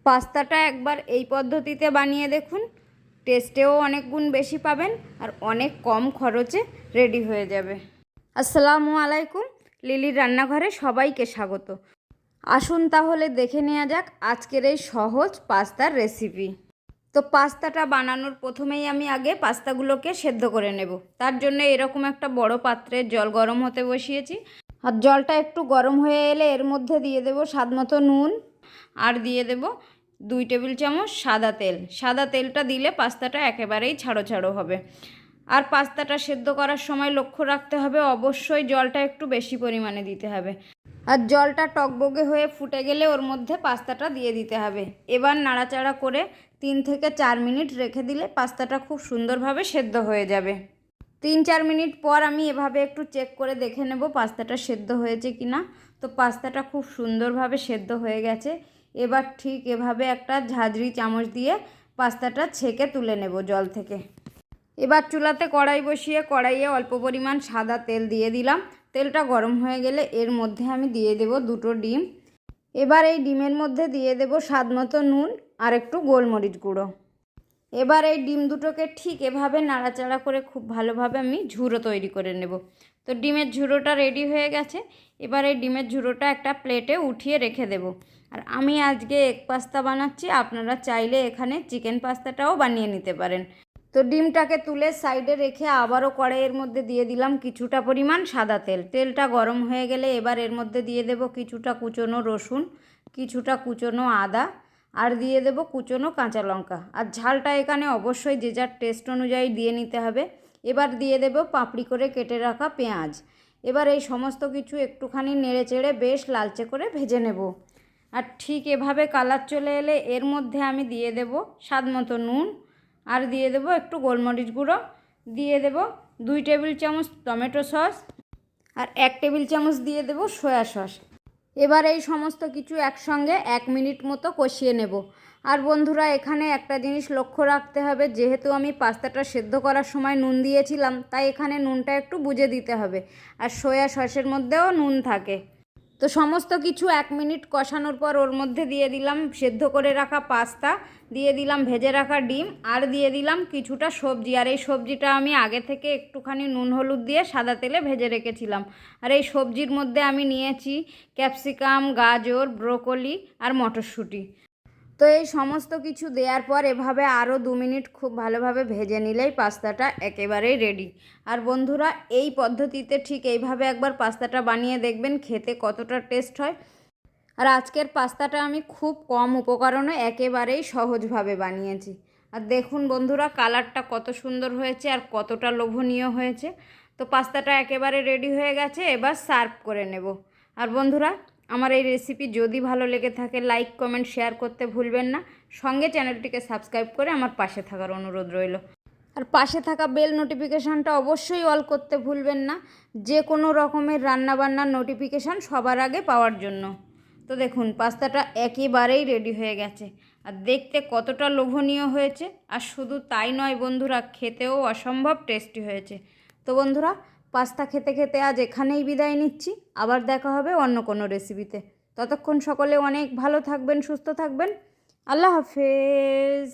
পাস্তাটা একবার এই পদ্ধতিতে বানিয়ে দেখুন, টেস্টেও অনেক গুণ বেশি পাবেন আর অনেক কম খরচে রেডি হয়ে যাবে। আসসালামু আলাইকুম, লিলির রান্নাঘরে সবাইকে স্বাগত। আসুন তাহলে দেখে নেওয়া যাক আজকের এই সহজ পাস্তার রেসিপি। তো পাস্তাটা বানানোর প্রথমেই আমি আগে পাস্তাগুলোকে সেদ্ধ করে নেব। তার জন্য এরকম একটা বড় পাত্রে জল গরম হতে বসিয়েছি। আর জলটা একটু গরম হয়ে এলে এর মধ্যে দিয়ে দেব স্বাদমতো নুন, আর দিয়ে দেব 2 টেবিল চামচ সাদা তেল। সাদা তেলটা দিলে পাস্তাটা একেবারেই ছাড়ো ছাড়ো হবে। আর পাস্তাটা সেদ্ধ করার সময় লক্ষ্য রাখতে হবে অবশ্যই জলটা একটু বেশি পরিমাণে দিতে হবে। আর জলটা টকবগে হয়ে ফুটে গেলে ওর মধ্যে পাস্তাটা দিয়ে দিতে হবে। এবার নাড়াচাড়া করে 3 থেকে 4 মিনিট রেখে দিলে পাস্তাটা খুব সুন্দরভাবে সেদ্ধ হয়ে যাবে। 3-4 মিনিট পর আমি এভাবে একটু চেক করে দেখে নেব পাস্তাটা সেদ্ধ হয়েছে কি না। তো পাস্তাটা খুব সুন্দরভাবে সেদ্ধ হয়ে গেছে। এবার ঠিক এভাবে একটা ঝাঁঝরি চামচ দিয়ে পাস্তাটা ছেঁকে তুলে নেব জল থেকে। এবার চুলাতে কড়াই বসিয়ে কড়াইয়ে অল্প পরিমাণ সাদা তেল দিয়ে দিলাম। তেলটা গরম হয়ে গেলে এর মধ্যে আমি দিয়ে দেব 2টো ডিম। এবার এই ডিমের মধ্যে দিয়ে দেব স্বাদমতো নুন আর একটু গোলমরিচ গুঁড়ো। এবার এই ডিম দুটোকে ঠিক এভাবে নাড়াচাড়া করে খুব ভালোভাবে আমি ঝুড়ো তৈরি করে নেব। তো ডিমের ঝুড়োটা রেডি হয়ে গেছে। এবার এই ডিমের ঝুড়োটা একটা প্লেটে উঠিয়ে রেখে দেব। আর আমি আজকে এগ পাস্তা বানাচ্ছি, আপনারা চাইলে এখানে চিকেন পাস্তাটাও বানিয়ে নিতে পারেন। তো ডিমটাকে তুলে সাইডে রেখে আবারও কড়াইয়ের মধ্যে দিয়ে দিলাম কিছুটা পরিমাণ সাদা তেল। তেলটা গরম হয়ে গেলে এবার এর মধ্যে দিয়ে দেব কিছুটা কুচনো রসুন, কিছুটা কুচনো আদা, আর দিয়ে দেব কুচনো কাঁচা লঙ্কা। আর ঝালটা এখানে অবশ্যই যে যার টেস্ট অনুযায়ী দিয়ে নিতে হবে। এবার দিয়ে দেব পাপড়ি করে কেটে রাখা পেঁয়াজ। এবার এই সমস্ত কিছু একটুখানি নেড়ে চেড়ে বেশ লালচে করে ভেজে নেব। আর ঠিক এভাবে কালার চলে এলে এর মধ্যে আমি দিয়ে দেব স্বাদমতো নুন, আর দিয়ে দেব একটু গোলমরিচ গুঁড়ো, দিয়ে দেব 2 টেবিল চামচ টমেটো সস, আর 1 টেবিল চামচ দিয়ে দেব সয়া সস। এবার এই সমস্ত কিছু একসঙ্গে 1 মিনিট মতো কষিয়ে নেব। আর বন্ধুরা, এখানে একটা জিনিস লক্ষ্য রাখতে হবে, যেহেতু আমি পাস্তাটা সেদ্ধ করার সময় নুন দিয়েছিলাম, তাই এখানে নুনটা একটু বুঝে দিতে হবে। আর সয়া সসের মধ্যেও নুন থাকে। তো সমস্ত কিছু 1 মিনিট কষানোর পর ওর মধ্যে দিয়ে দিলাম সেদ্ধ করে রাখা পাস্তা, দিয়ে দিলাম ভেজে রাখা ডিম, আর দিয়ে দিলাম কিছুটা সবজি। আর এই সবজিটা আমি আগে থেকে একটুখানি নুন হলুদ দিয়ে সাদা তেলে ভেজে রেখেছিলাম। আর এই সবজির মধ্যে আমি নিয়েছি ক্যাপসিকাম, গাজর, ব্রোকলি আর মটরশুঁটি। তো এই সমস্ত কিছু দেওয়ার পর এভাবে আরও 2 মিনিট খুব ভালোভাবে ভেজে নিলেই পাস্তাটা একেবারেই রেডি। আর বন্ধুরা, এই পদ্ধতিতে ঠিক এইভাবে একবার পাস্তাটা বানিয়ে দেখবেন খেতে কতটা টেস্ট হয়। আর আজকের পাস্তাটা আমি খুব কম উপকরণে একেবারেই সহজভাবে বানিয়েছি। আর দেখুন বন্ধুরা, কালারটা কত সুন্দর হয়েছে আর কতটা লোভনীয় হয়েছে। তো পাস্তাটা একেবারে রেডি হয়ে গেছে, এবার সার্ভ করে নেব। আর বন্ধুরা, আমার এই রেসিপি যদি ভালো লেগে থাকে লাইক, কমেন্ট, শেয়ার করতে ভুলবেন না। সঙ্গে চ্যানেলটিকে সাবস্ক্রাইব করে আমার পাশে থাকার অনুরোধ রইল। আর পাশে থাকা বেল নোটিফিকেশানটা অবশ্যই অল করতে ভুলবেন না, যে কোনো রকমের রান্নাবান্নার নোটিফিকেশান সবার আগে পাওয়ার জন্য। তো দেখুন, পাস্তাটা একেবারেই রেডি হয়ে গেছে আর দেখতে কতটা লোভনীয় হয়েছে। আর শুধু তাই নয় বন্ধুরা, খেতেও অসম্ভব টেস্টি হয়েছে। তো বন্ধুরা, পাস্তা খেতে খেতে আজ এখানেই বিদায় নিচ্ছি। আবার দেখা হবে অন্য কোনো রেসিপিতে। ততক্ষণ সকলে অনেক ভালো থাকবেন, সুস্থ থাকবেন। আল্লাহ হাফেজ।